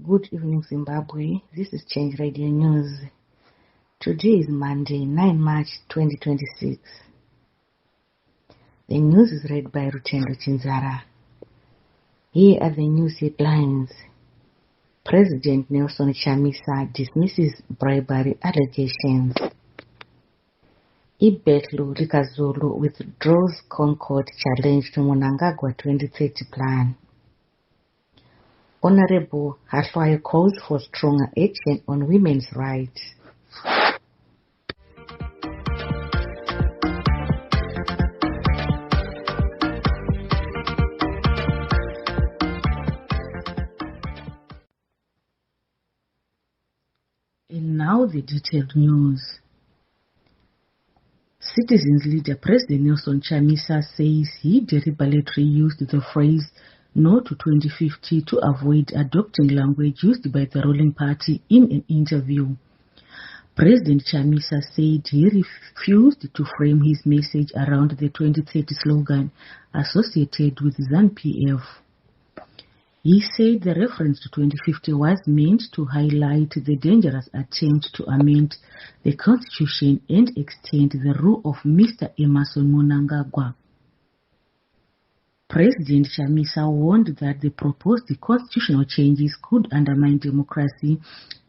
Good evening, Zimbabwe. This is Change Radio News. Today is Monday, 9 March 2026. The news is read by Rutendo Chinzara. Here are the news headlines. President Nelson Chamisa dismisses bribery allegations. Ibetlu Rikazulu withdraws Concord challenge to Mnangagwa 2030 plan. Honorable Hahlwayo calls for stronger action on women's rights. And now the detailed news. Citizens leader President Nelson Chamisa says he deliberately used the phrase "No to 2050" to avoid adopting language used by the ruling party in an interview. President Chamisa said he refused to frame his message around the 2030 slogan associated with ZANU-PF. He said the reference to 2050 was meant to highlight the dangerous attempt to amend the constitution and extend the rule of Mr. Emmerson Mnangagwa. President Chamisa warned that the proposed constitutional changes could undermine democracy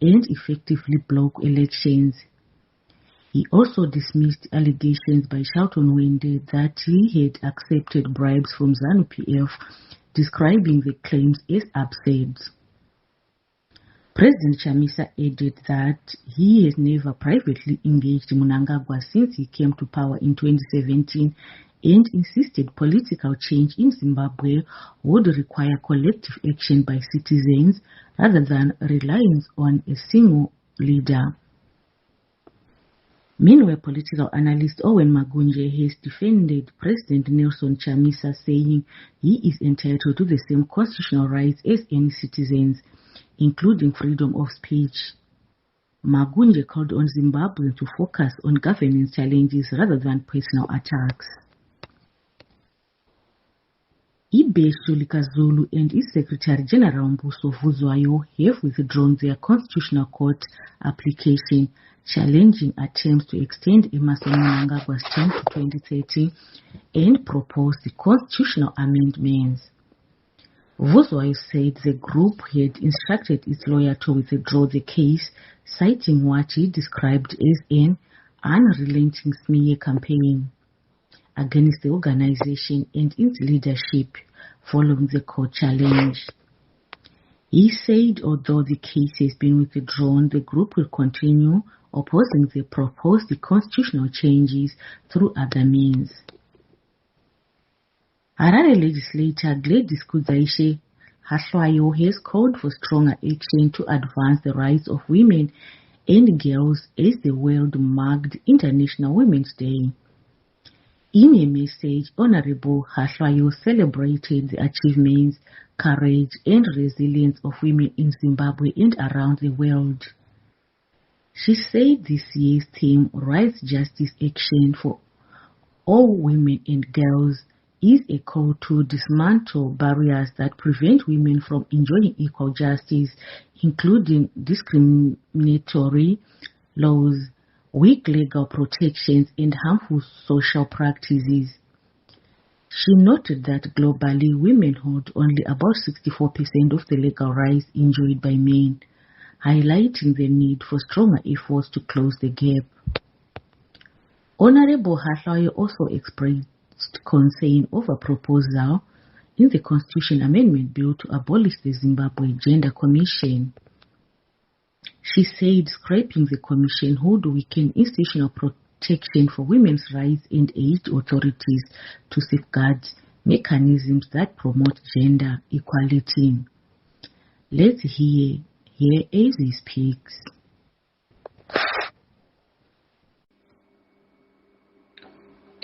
and effectively block elections. He also dismissed allegations by Shelton Wende that he had accepted bribes from ZANU-PF, describing the claims as absurd. President Chamisa added that he has never privately engaged Mnangagwa since he came to power in 2017 and insisted political change in Zimbabwe would require collective action by citizens rather than reliance on a single leader. Meanwhile, political analyst Owen Magunje has defended President Nelson Chamisa, saying he is entitled to the same constitutional rights as any citizens, including freedom of speech. Magunje called on Zimbabwe to focus on governance challenges rather than personal attacks. Ibetlu Rikazulu and his Secretary General Mbuso Vuzwayo have withdrawn their Constitutional Court application challenging attempts to extend Emmerson Mnangagwa's term to 2030 and proposed the constitutional amendments. Vuzwayo said the group had instructed its lawyer to withdraw the case, citing what he described as an unrelenting smear campaign against the organization and its leadership following the court challenge. He said although the case has been withdrawn, the group will continue opposing the proposed constitutional changes through other means. Harare legislator Gladys Kudzaishe Hahlwayo has called for stronger action to advance the rights of women and girls as the world marked International Women's Day. In a message, Honorable Hahlwayo celebrated the achievements, courage, and resilience of women in Zimbabwe and around the world. She said this year's theme, Rights, Justice, Action for All Women and Girls, is a call to dismantle barriers that prevent women from enjoying equal justice, including discriminatory laws, weak legal protections, and harmful social practices. She noted that globally, women hold only about 64% of the legal rights enjoyed by men, highlighting the need for stronger efforts to close the gap. Honorable Hahlwayo also expressed concern over a proposal in the Constitution Amendment Bill to abolish the Zimbabwe Gender Commission. She said scrapping the commission would weaken institutional protection for women's rights and urged authorities to safeguard mechanisms that promote gender equality. Let's hear as he speaks.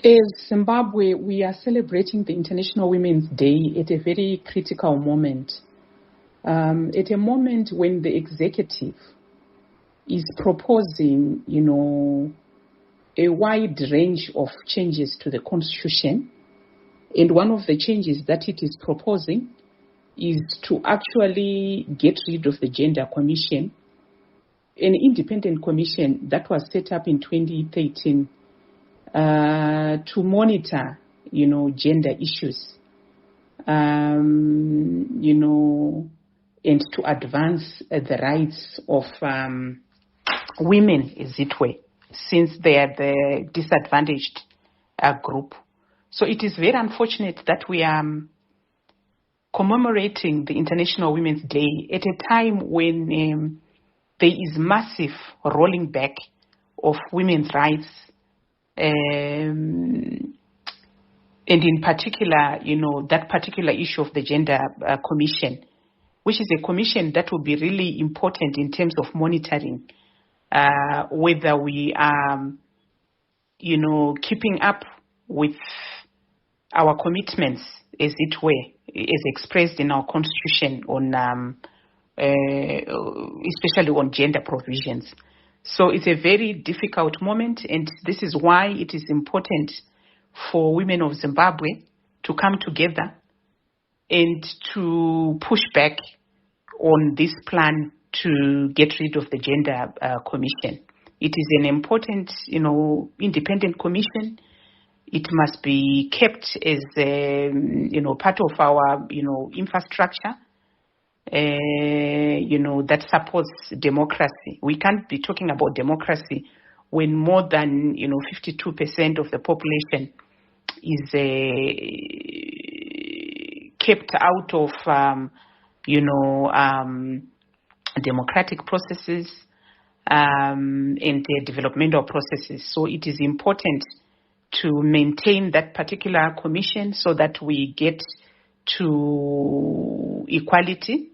As Zimbabwe, we are celebrating the International Women's Day at a very critical moment. At a moment when the executive is proposing, a wide range of changes to the Constitution. And one of the changes that it is proposing is to actually get rid of the Gender Commission, an independent commission that was set up in 2013 to monitor, gender issues, and to advance the rights of women, as it were, since they are the disadvantaged group. So it is very unfortunate that we are commemorating the International Women's Day at a time when there is massive rolling back of women's rights, and in particular, that particular issue of the Gender Commission, which is a commission that will be really important in terms of monitoring whether we are, keeping up with our commitments, as it were, as expressed in our constitution on, especially on gender provisions. So it's a very difficult moment, and this is why it is important for women of Zimbabwe to come together and to push back on this plan to get rid of the Gender Commission. It is an important, independent commission. It must be kept as, part of our, infrastructure, that supports democracy. We can't be talking about democracy when more than, 52% of the population is kept out of, democratic processes and developmental processes. So it is important to maintain that particular commission so that we get to equality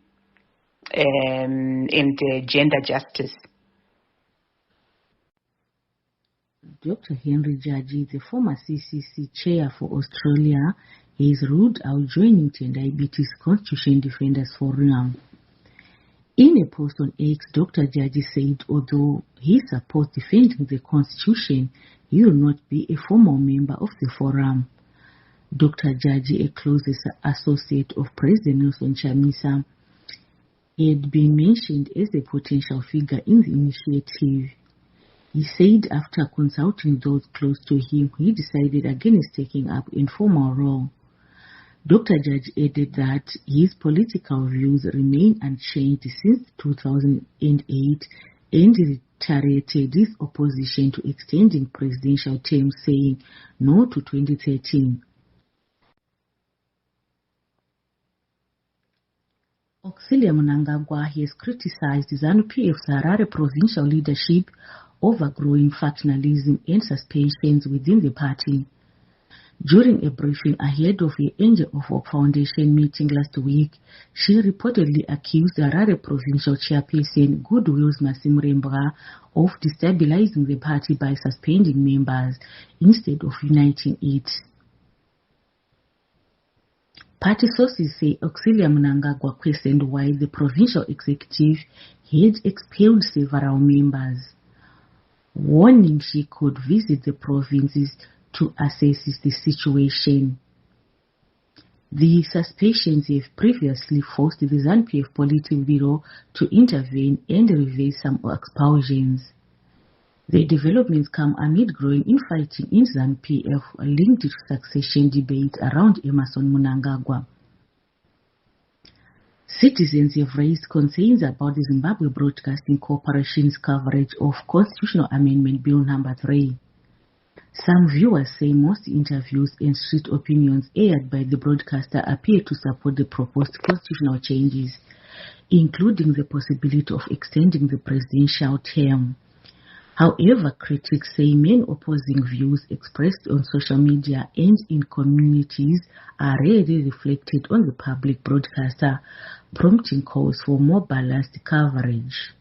and gender justice. Dr. Henry Judge, the former CCC chair for Australia, has ruled out joining Diabetes Constitution Defenders Forum. In a post on X, Dr. Judge said although he supports defending the Constitution, he will not be a formal member of the forum. Dr. Judge, a closest associate of President Nelson Chamisa, had been mentioned as a potential figure in the initiative. He said after consulting those close to him, he decided against taking up an informal role. Dr. Judge added that his political views remain unchanged since 2008 and reiterated his opposition to extending presidential terms, saying no to 2013. Auxilia Mnangagwa has criticized ZANU-PF's Harare provincial leadership over growing factionalism and suspensions within the party. During a briefing ahead of the Angel of Hope Foundation meeting last week, she reportedly accused Harare provincial chairperson Goodwill's Masimurembra of destabilizing the party by suspending members instead of uniting it. Party sources say Auxilia Mnangagwa questioned why the provincial executive had expelled several members, warning she could visit the provinces to assess the situation. The suspensions have previously forced the ZANU-PF Politburo to intervene and reverse some expulsions. The developments come amid growing infighting in ZANU-PF linked to succession debate around Emmerson Mnangagwa. Citizens have raised concerns about the Zimbabwe Broadcasting Corporation's coverage of Constitutional Amendment Bill No. 3. Some viewers say most interviews and street opinions aired by the broadcaster appear to support the proposed constitutional changes, including the possibility of extending the presidential term. However, critics say many opposing views expressed on social media and in communities are rarely reflected on the public broadcaster, prompting calls for more balanced coverage.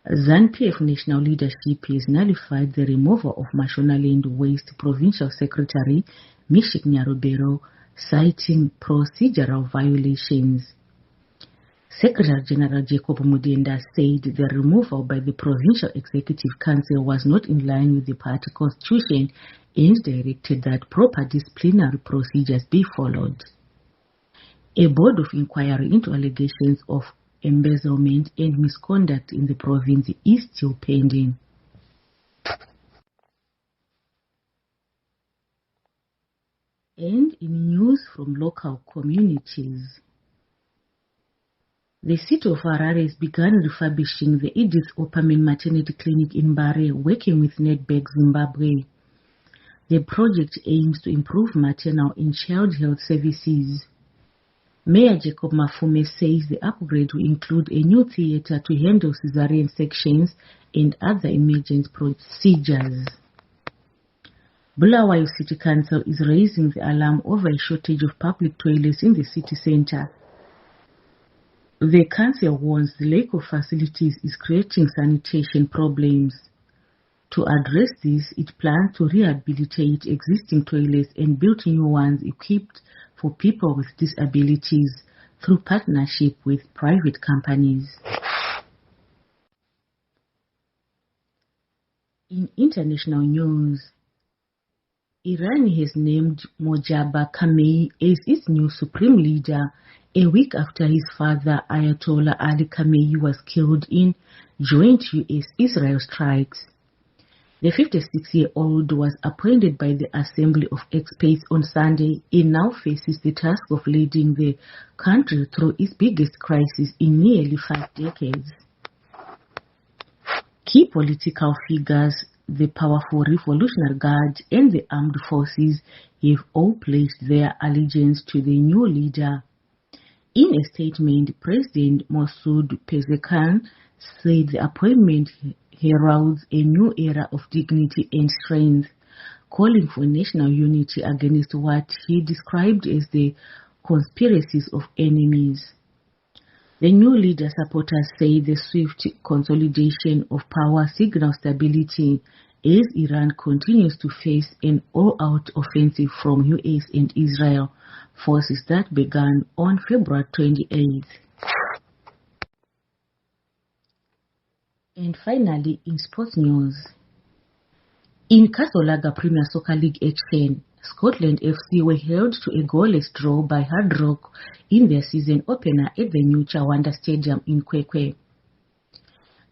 ZANU-PF national leadership has nullified the removal of Mashonaland West Provincial Secretary Mishik Nyarubero, citing procedural violations. Secretary General Jacob Mudenda said the removal by the Provincial Executive Council was not in line with the party constitution and directed that proper disciplinary procedures be followed. A board of inquiry into allegations of embezzlement and misconduct in the province is still pending. And in news from local communities, the city of Harare has begun refurbishing the Edith Opperman Maternity Clinic in Mbare, working with Nedbank Zimbabwe. The project aims to improve maternal and child health services. Mayor Jacob Mafume says the upgrade will include a new theatre to handle cesarean sections and other emergency procedures. Bulawayo City Council is raising the alarm over a shortage of public toilets in the city centre. The council warns the lack of facilities is creating sanitation problems. To address this, it plans to rehabilitate existing toilets and build new ones equipped for people with disabilities through partnership with private companies. In international news, Iran has named Mojtaba Khamenei as its new supreme leader a week after his father Ayatollah Ali Khamenei was killed in joint US-Israel strikes. The 56-year-old was appointed by the Assembly of Experts on Sunday and now faces the task of leading the country through its biggest crisis in nearly 5 decades. Key political figures, the powerful Revolutionary Guard and the armed forces have all pledged their allegiance to the new leader. In a statement, President Masoud Pezeshkian said the appointment heralds a new era of dignity and strength, calling for national unity against what he described as the conspiracies of enemies. The new leader supporters say the swift consolidation of power signals stability as Iran continues to face an all-out offensive from US and Israel forces that began on February 28th. And finally, in sports news, in Casolaga Premier Soccer League action, Scotland FC were held to a goalless draw by Hard Rock in their season opener at the new Chawanda Stadium in Kwekwe.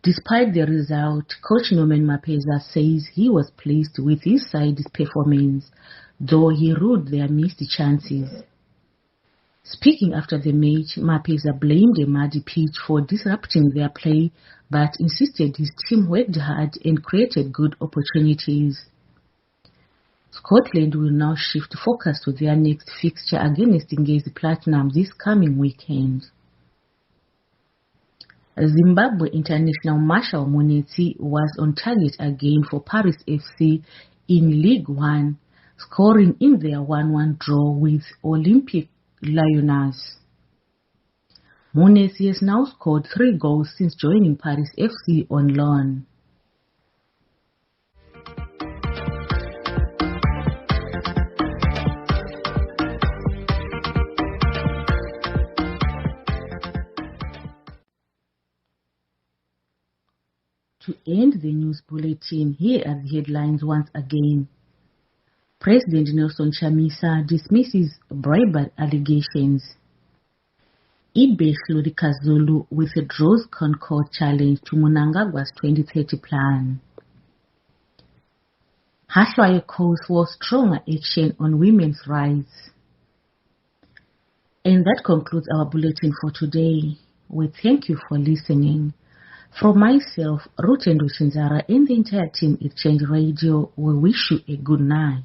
Despite the result, coach Norman Mapeza says he was pleased with his side's performance, though he ruled their missed chances. Speaking after the match, Mapeza blamed a muddy pitch for disrupting their play, but insisted his team worked hard and created good opportunities. Scotland will now shift focus to their next fixture against Ngezi Platinum this coming weekend. Zimbabwe international Marshall Munetsi was on target again for Paris FC in League One, scoring in their 1-1 draw with Olympic Lyonnais. Munetsi has now scored 3 goals since joining Paris FC on loan. To end the news bulletin, here are the headlines once again. President Nelson Chamisa dismisses bribery allegations. Ibe Florika Zulu withdraws Concord challenge to Mnangagwa's 2030 plan. Hahlwayo calls for stronger action on women's rights. And that concludes our bulletin for today. We thank you for listening. From myself, Ruth and Chinzara, and the entire team at Change Radio, we wish you a good night.